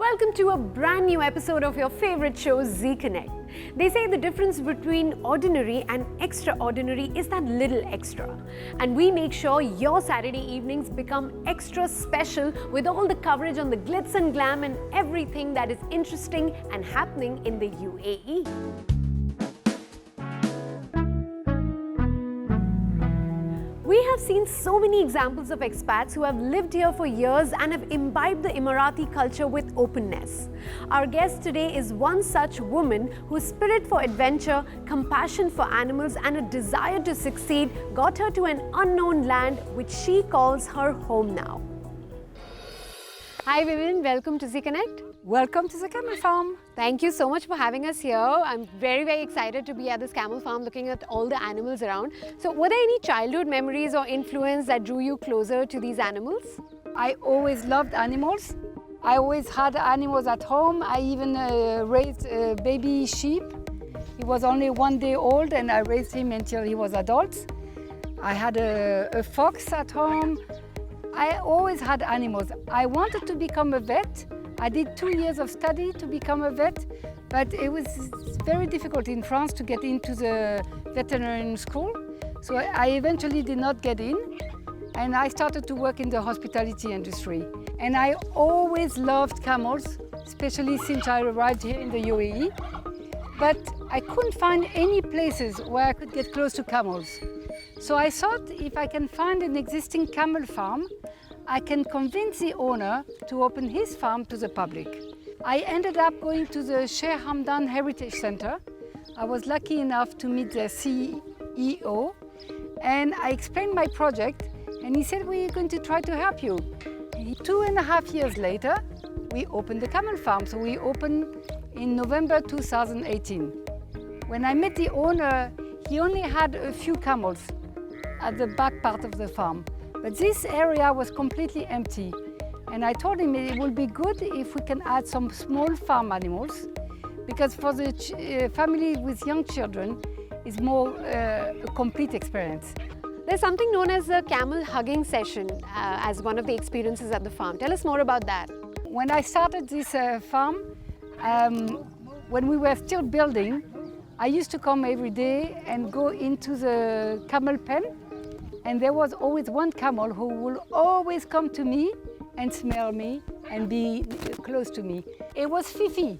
Welcome to a brand new episode of your favorite show, Z Connect. They say the difference between ordinary and extraordinary is that little extra. And we make sure your Saturday evenings become extra special with all the coverage on the glitz and glam and everything that is interesting and happening in the UAE. We have seen so many examples of expats who have lived here for years and have imbibed the Emirati culture with openness. Our guest today is one such woman whose spirit for adventure, compassion for animals and a desire to succeed got her to an unknown land which she calls her home now. Hi Viviane, welcome to Z Connect. Welcome to the Camel Farm. Thank you so much for having us here. I'm very excited to be at this camel farm looking at all the animals around. So were there any childhood memories or influence that drew you closer to these animals? I always loved animals. I always had animals at home. I even raised a baby sheep. He was only 1 day old and I raised him until he was adult. I had a fox at home. I always had animals. I wanted to become a vet. I did 2 years of study to become a vet, but it was very difficult in France to get into the veterinary school. So I eventually did not get in, and I started to work in the hospitality industry. And I always loved camels, especially since I arrived here in the UAE. But I couldn't find any places where I could get close to camels. So I thought if I can find an existing camel farm, I can convince the owner to open his farm to the public. I ended up going to the Sheikh Hamdan Heritage Center. I was lucky enough to meet the CEO and I explained my project and he said, we're going to try to help you. And 2.5 years later, we opened the camel farm. So we opened in November 2018. When I met the owner, he only had a few camels at the back part of the farm. But this area was completely empty. And I told him it would be good if we can add some small farm animals, because for the family with young children, it's more a complete experience. There's something known as the camel hugging session as one of the experiences at the farm. Tell us more about that. When I started this farm, when we were still building, I used to come every day and go into the camel pen. And there was always one camel who would always come to me and smell me and be close to me. It was Fifi.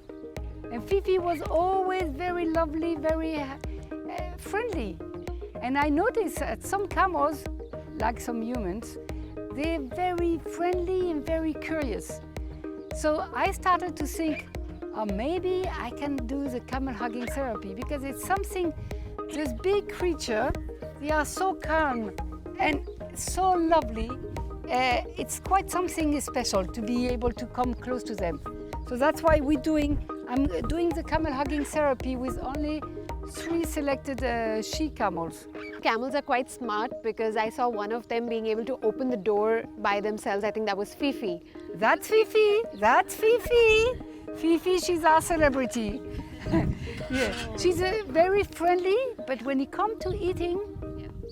And Fifi was always very lovely, very friendly. And I noticed that some camels, like some humans, they're very friendly and very curious. So I started to think, oh, maybe I can do the camel hugging therapy, because it's something, this big creature, they are so calm and so lovely. It's quite something special to be able to come close to them. So that's why I'm doing the camel hugging therapy with only 3 selected she camels. Camels are quite smart because I saw one of them being able to open the door by themselves. I think that was Fifi. That's Fifi, that's Fifi. Fifi, she's our celebrity. Yeah. She's very friendly, but when it comes to eating,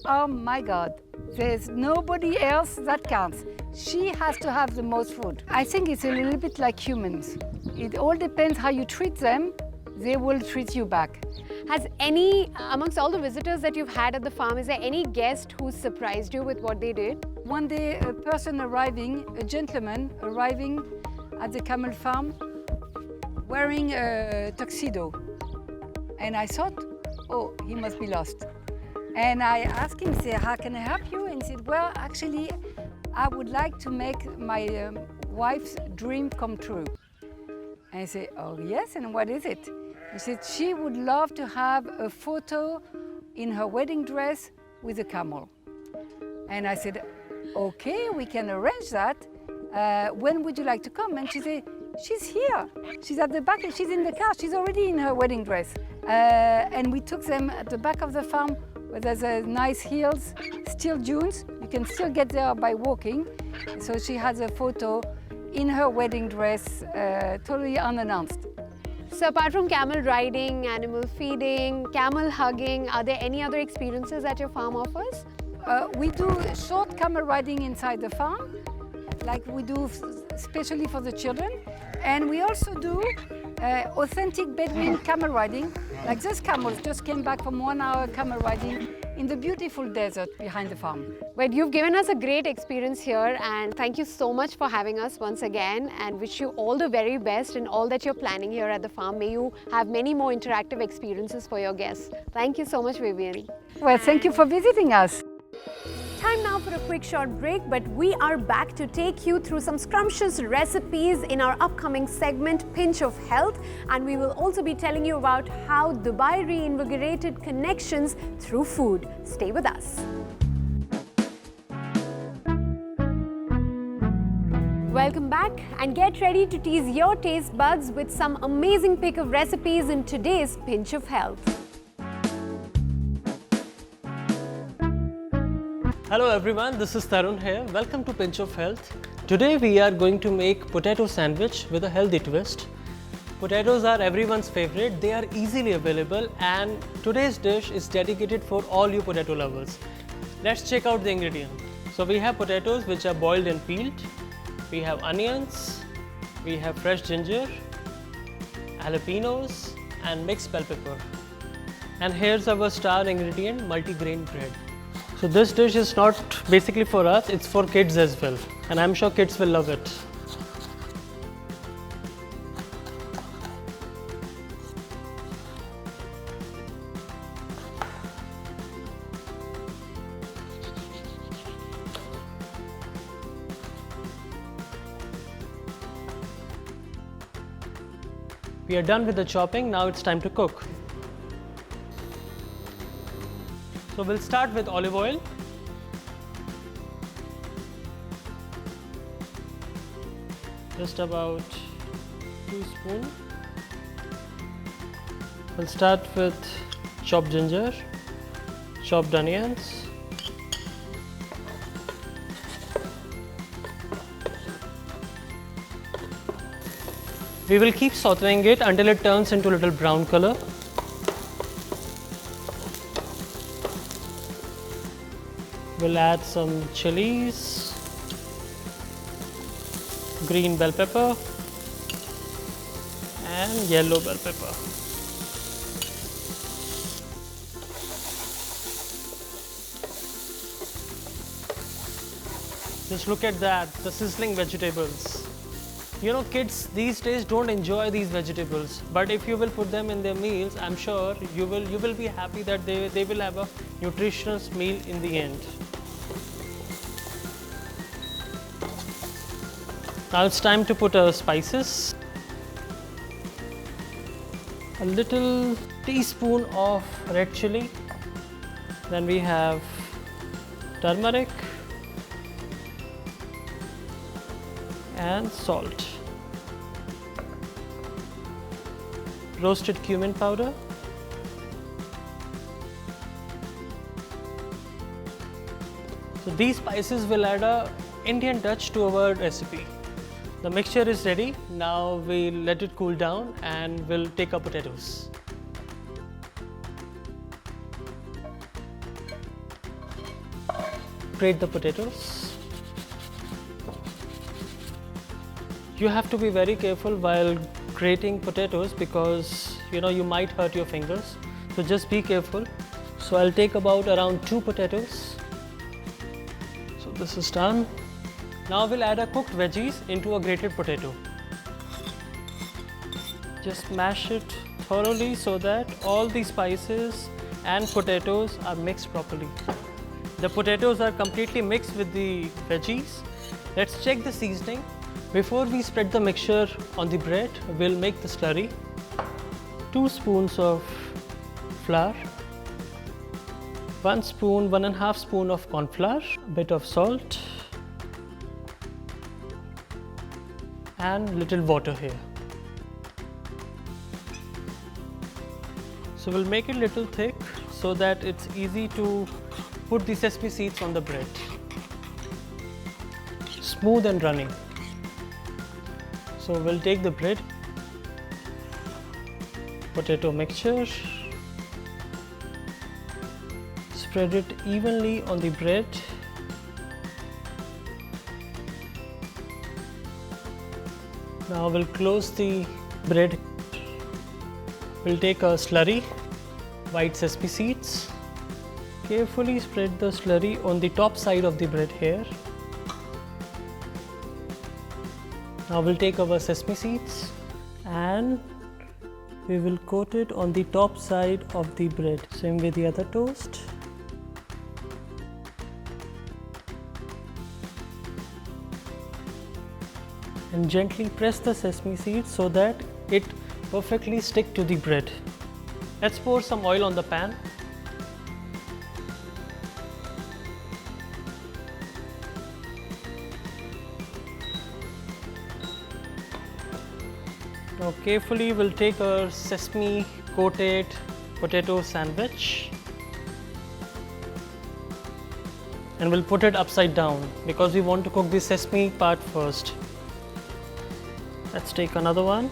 oh my God, there's nobody else that counts. She has to have the most food. I think it's a little bit like humans. It all depends how you treat them, they will treat you back. Has amongst all the visitors that you've had at the farm, is there any guest who surprised you with what they did? One day, a gentleman arriving at the camel farm, wearing a tuxedo. And I thought, oh, he must be lost. And I asked him, say, how can I help you? And he said, well, actually, I would like to make my wife's dream come true. And I said, oh yes, and what is it? He said, she would love to have a photo in her wedding dress with a camel. And I said, okay, we can arrange that. When would you like to come? And she said, she's here. She's at the back, she's in the car, she's already in her wedding dress. And we took them at the back of the farm where there's nice hills, still dunes. You can still get there by walking. So she has a photo in her wedding dress, totally unannounced. So apart from camel riding, animal feeding, camel hugging, are there any other experiences that your farm offers? We do short camel riding inside the farm. Like we do especially for the children. And we also do authentic Bedouin camel riding. Like this camels just came back from 1 hour camel riding in the beautiful desert behind the farm. But you've given us a great experience here, and thank you so much for having us once again, and wish you all the very best in all that you're planning here at the farm. May you have many more interactive experiences for your guests. Thank you so much, Viviane. Well, thank you for visiting us. Time now for a quick short break, but we are back to take you through some scrumptious recipes in our upcoming segment, Pinch of Health, and we will also be telling you about how Dubai reinvigorated connections through food. Stay with us. Welcome back, and get ready to tease your taste buds with some amazing pick of recipes in today's Pinch of Health. Hello everyone, this is Tarun here. Welcome to Pinch of Health. Today we are going to make potato sandwich with a healthy twist. Potatoes are everyone's favorite, they are easily available, and today's dish is dedicated for all you potato lovers. Let's check out the ingredients. So we have potatoes which are boiled and peeled. We have onions, we have fresh ginger, jalapenos and mixed bell pepper. And here's our star ingredient, multigrain bread. So this dish is not basically for us, it's for kids as well, and I'm sure kids will love it. We are done with the chopping, now it's time to cook. So we'll start with olive oil. Just about 2 spoons. We'll start with chopped ginger, chopped onions, we will keep sauteing it until it turns into a little brown color. We'll add some chilies, green bell pepper and yellow bell pepper. Just look at that, the sizzling vegetables. You know, kids these days don't enjoy these vegetables, but if you will put them in their meals, I'm sure you will be happy that they will have a nutritious meal in the end. Now it's time to put our spices. A little teaspoon of red chili. Then we have turmeric and salt. Roasted cumin powder. So these spices will add a Indian touch to our recipe. The mixture is ready. Now we'll let it cool down and we'll take our potatoes. Grate the potatoes. You have to be very careful while grating potatoes because you might hurt your fingers. So just be careful. So I'll take about around 2 potatoes. So this is done. Now we'll add our cooked veggies into a grated potato. Just mash it thoroughly so that all the spices and potatoes are mixed properly. The potatoes are completely mixed with the veggies. Let's check the seasoning. Before we spread the mixture on the bread, we'll make the slurry. 2 spoons of flour, 1 spoon, 1.5 spoon of corn flour, a bit of salt, and little water here. So we'll make it a little thick so that it's easy to put the sesame seeds on the bread. Smooth and runny. So we'll take the bread, potato mixture, spread it evenly on the bread. Now we'll close the bread. We'll take a slurry, white sesame seeds. Carefully spread the slurry on the top side of the bread here. Now we'll take our sesame seeds and we will coat it on the top side of the bread. Same with the other toast. And gently press the sesame seeds so that it perfectly stick to the bread. Let's pour some oil on the pan. Now carefully we'll take our sesame coated potato sandwich and we'll put it upside down because we want to cook the sesame part first. Let's take another one.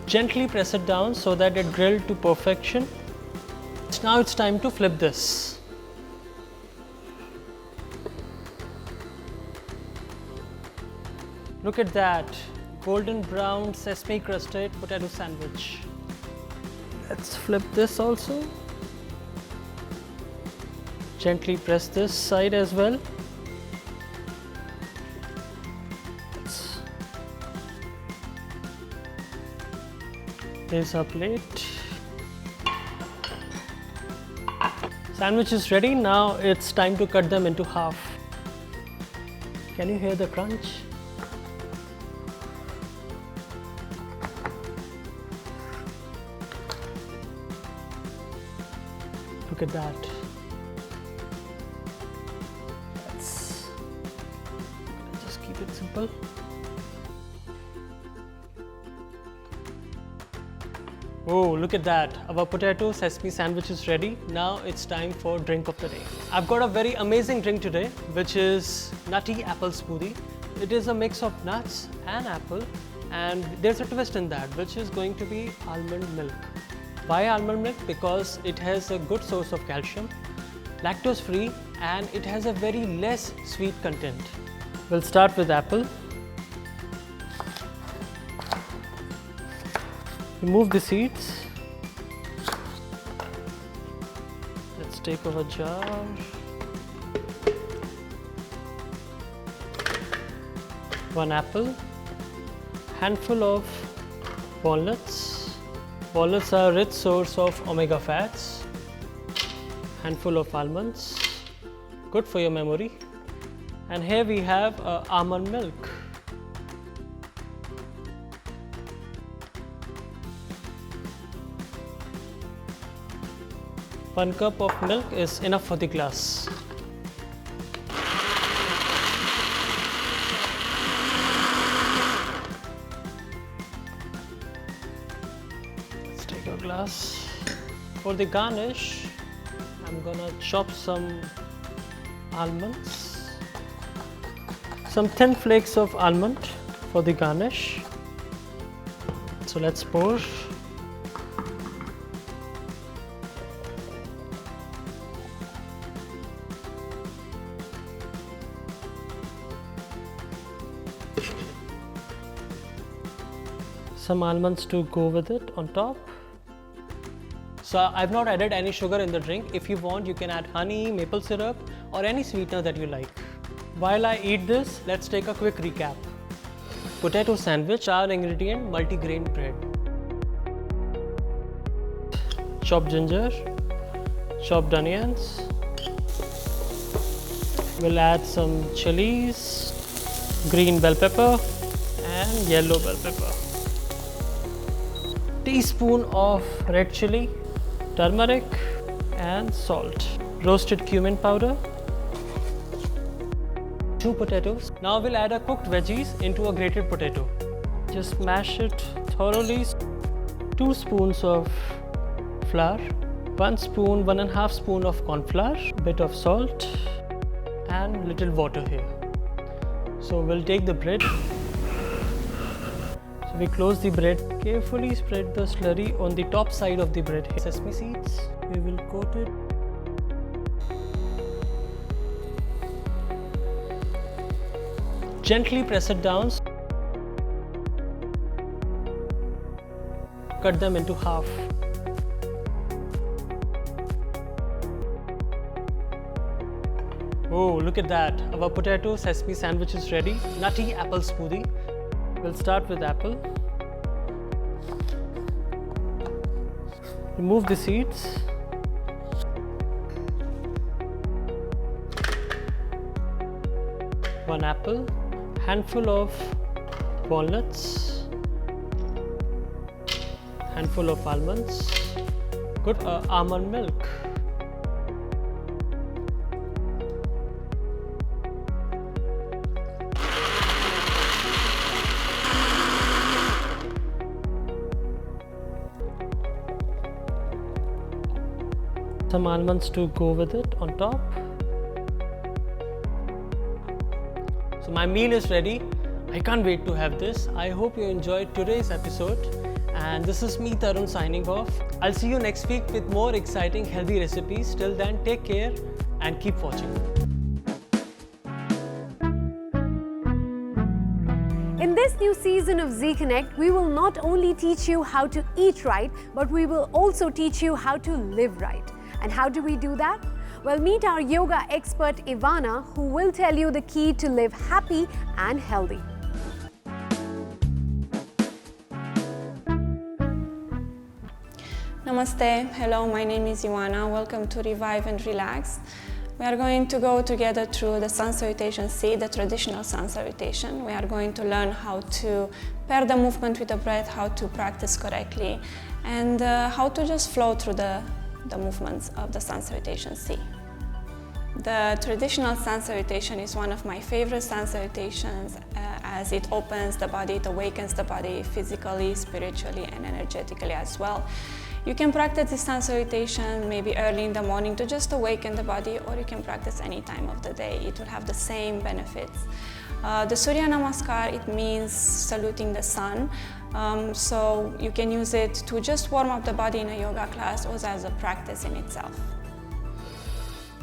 Gently press it down so that it grilled to perfection. Now it's time to flip this. Look at that, golden brown sesame crusted potato sandwich. Let's flip this also. Gently press this side as well. Here's our plate. Sandwich is ready. Now it's time to cut them into half. Can you hear the crunch? Look at that. Let's just keep it simple. Oh, look at that. Our potato sesame sandwich is ready. Now it's time for drink of the day. I've got a very amazing drink today, which is nutty apple smoothie. It is a mix of nuts and apple, and there's a twist in that, which is going to be almond milk. Why almond milk? Because it has a good source of calcium, lactose free, and it has a very less sweet content. We'll start with apple. Remove the seeds. Let's take our jar. One apple. Handful of walnuts. Walnuts are a rich source of omega fats. Handful of almonds, good for your memory. And here we have almond milk. One cup of milk is enough for the glass. Glass. For the garnish, I'm gonna chop some almonds, some thin flakes of almond for the garnish. So let's pour. Some almonds to go with it on top. So I've not added any sugar in the drink. If you want, you can add honey, maple syrup, or any sweetener that you like. While I eat this, let's take a quick recap. Potato sandwich, our ingredient, multigrain bread. Chopped ginger, chopped onions. We'll add some chilies, green bell pepper, and yellow bell pepper. Teaspoon of red chili, turmeric and salt, roasted cumin powder, 2 potatoes. Now we'll add our cooked veggies into a grated potato. Just mash it thoroughly. 2 spoons of flour, 1 spoon, 1.5 spoon of corn flour, bit of salt and little water here. So we'll take the bread. So we close the bread. Carefully spread the slurry on the top side of the bread. Sesame seeds, we will coat it. Gently press it down. Cut them into half. Oh, look at that. Our potato sesame sandwich is ready. Nutty apple smoothie. We'll start with apple. Remove the seeds. One apple. Handful of walnuts. Handful of almonds. Good almond milk. Some almonds to go with it on top. So my meal is ready. I can't wait to have this. I hope you enjoyed today's episode. And this is me, Tarun, signing off. I'll see you next week with more exciting healthy recipes. Till then, take care and keep watching. In this new season of Z Connect, we will not only teach you how to eat right, but we will also teach you how to live right. And how do we do that? Well, meet our yoga expert Ioana, who will tell you the key to live happy and healthy. Namaste. Hello, my name is Ioana. Welcome to Revive and Relax. We are going to go together through the sun salutation C, the traditional sun salutation. We are going to learn how to pair the movement with the breath, how to practice correctly, and how to just flow through the movements of the sun salutation C. The traditional sun salutation is one of my favorite sun salutations as it opens the body, it awakens the body physically, spiritually, and energetically as well. You can practice this sun salutation maybe early in the morning to just awaken the body, or you can practice any time of the day. It will have the same benefits. The Surya Namaskar, it means saluting the sun. So you can use it to just warm up the body in a yoga class or as a practice in itself.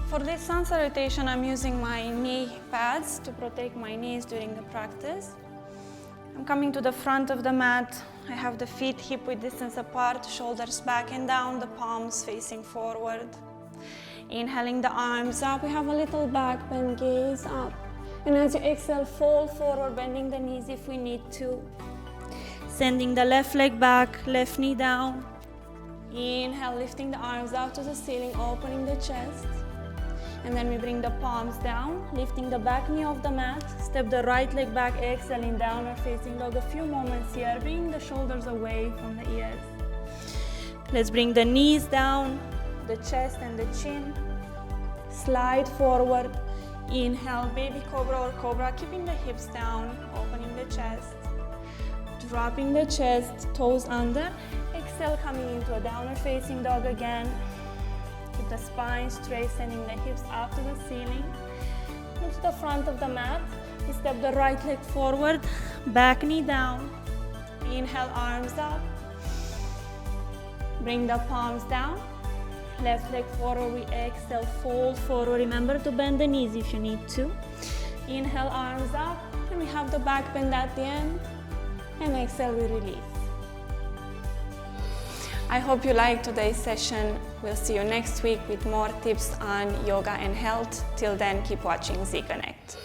For this sun salutation, I'm using my knee pads to protect my knees during the practice. I'm coming to the front of the mat. I have the feet hip-width distance apart, shoulders back and down, the palms facing forward. Inhaling the arms up, we have a little back bend, gaze up. And as you exhale, fold forward, bending the knees if we need to. Sending the left leg back, left knee down. Inhale, lifting the arms out to the ceiling, opening the chest. And then we bring the palms down, lifting the back knee off the mat. Step the right leg back, exhaling downward facing dog. A few moments here, bring the shoulders away from the ears. Let's bring the knees down, the chest and the chin. Slide forward. Inhale, baby cobra or cobra, keeping the hips down, opening the chest. Dropping the chest, toes under. Exhale, coming into a downward facing dog again. Keep the spine straight, sending the hips up to the ceiling. Look to the front of the mat. We step the right leg forward, back knee down. Inhale, arms up. Bring the palms down. Left leg forward, we exhale, fold forward. Remember to bend the knees if you need to. Inhale, arms up, and we have the back bend at the end. And exhale, we release. I hope you liked today's session. We'll see you next week with more tips on yoga and health. Till then, keep watching Z Connect.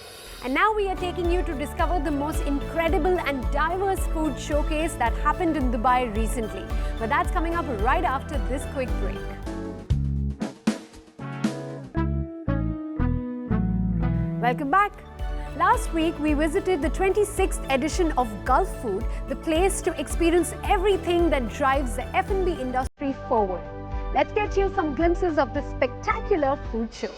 And now we are taking you to discover the most incredible and diverse food showcase that happened in Dubai recently. But that's coming up right after this quick break. Welcome back. Last week, we visited the 26th edition of Gulfood, the place to experience everything that drives the F&B industry forward. Let's get you some glimpses of this spectacular food show.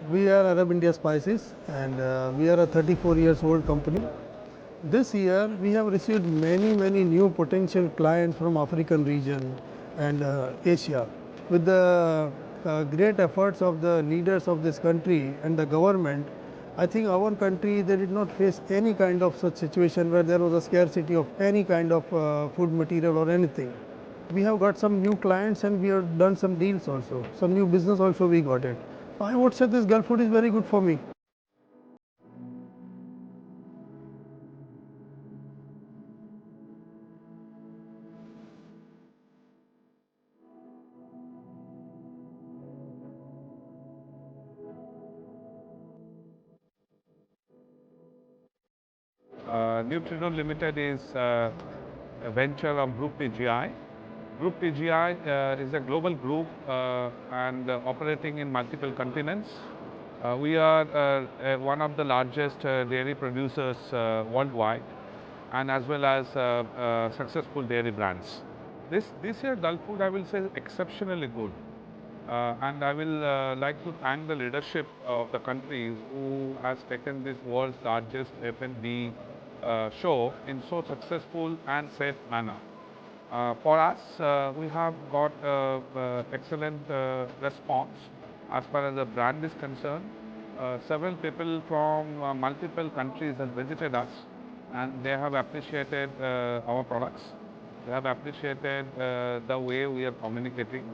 We are Arab India Spices, and we are a 34 years old company. This year we have received many new potential clients from African region and Asia. With the great efforts of the leaders of this country and the government, I think our country, they did not face any kind of such situation where there was a scarcity of any kind of food material or anything. We have got some new clients and we have done some deals also. Some new business also we got it. I would say this Gulfood is very good for me. Nutrition Limited is a venture of Group PGI. Group PGI is a global group and operating in multiple continents. We are one of the largest dairy producers worldwide, and as well as successful dairy brands. This year Gulfood, I will say, exceptionally good. And I will like to thank the leadership of the country who has taken this world's largest F&B show in so successful and safe manner. For us, we have got excellent response as far as the brand is concerned. Several people from multiple countries have visited us, and they have appreciated our products. They have appreciated the way we are communicating.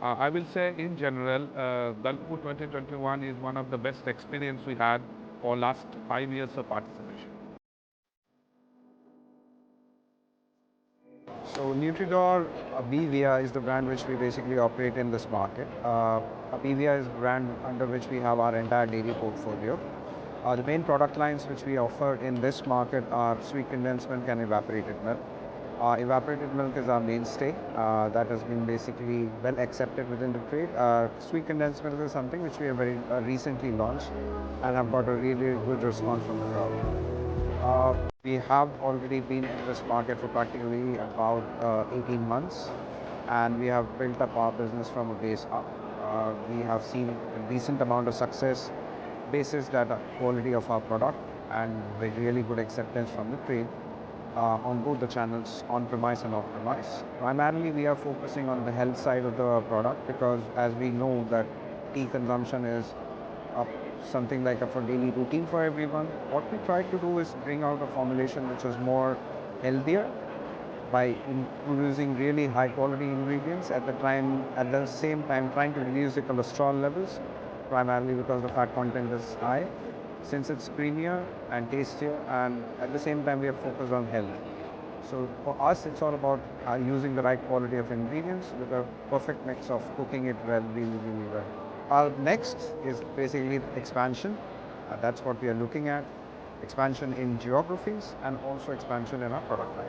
I will say in general, Gulfood 2021 is one of the best experience we had for last 5 years of participation. So Nutridor Bevia is the brand which we basically operate in this market. Bevia is the brand under which we have our entire dairy portfolio. The main product lines which we offer in this market are sweet condensed milk and evaporated milk. Evaporated milk is our mainstay. That has been basically well accepted within the trade. Sweet condensed milk is something which we have very recently launched and have got a really good response from the crowd. We have already been in this market for practically about 18 months, and we have built up our business from a base up. We have seen a decent amount of success basis that quality of our product and with really good acceptance from the trade. On both the channels, on premise and off premise. Primarily, we are focusing on the health side of the product because, as we know, that tea consumption is something like a daily routine for everyone. What we try to do is bring out a formulation which is more healthier by introducing really high quality ingredients at the same time trying to reduce the cholesterol levels, primarily because the fat content is high. Since it's creamier and tastier, and at the same time we are focused on health. So for us, it's all about using the right quality of ingredients with a perfect mix of cooking it well, really well. Our next is basically expansion. That's what we are looking at. Expansion in geographies and also expansion in our product line.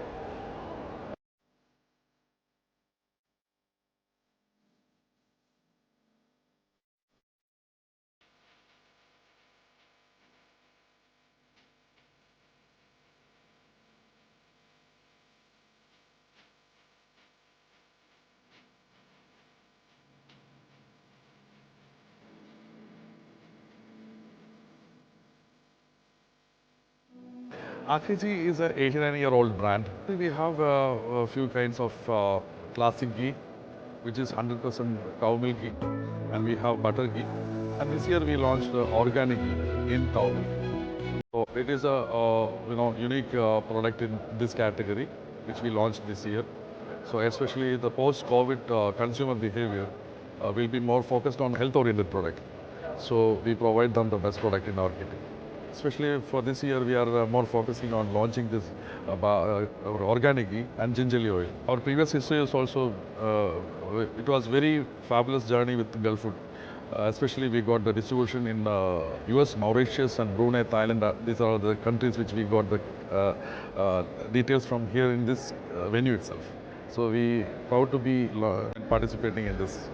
RKG is an 89-year-old brand. We have a few kinds of classic ghee, which is 100% cow milk ghee, and we have butter ghee. And this year we launched organic ghee in cow milk. So it is a unique product in this category, which we launched this year. So especially the post-COVID consumer behavior will be more focused on health-oriented product. So we provide them the best product in our kitchen. Especially for this year, we are more focusing on launching this our organic ghee and gingerly oil. Our previous history is also, it was very fabulous journey with Gulfood. Especially we got the distribution in US, Mauritius and Brunei, Thailand. These are the countries which we got the details from here in this venue itself. So we proud to be participating in this.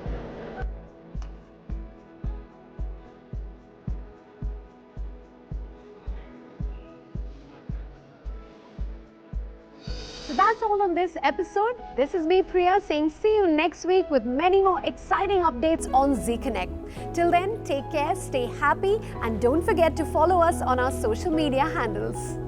So that's all on this episode. This is me, Priya, saying see you next week with many more exciting updates on ZeeConnect. Till then, take care, stay happy, and don't forget to follow us on our social media handles.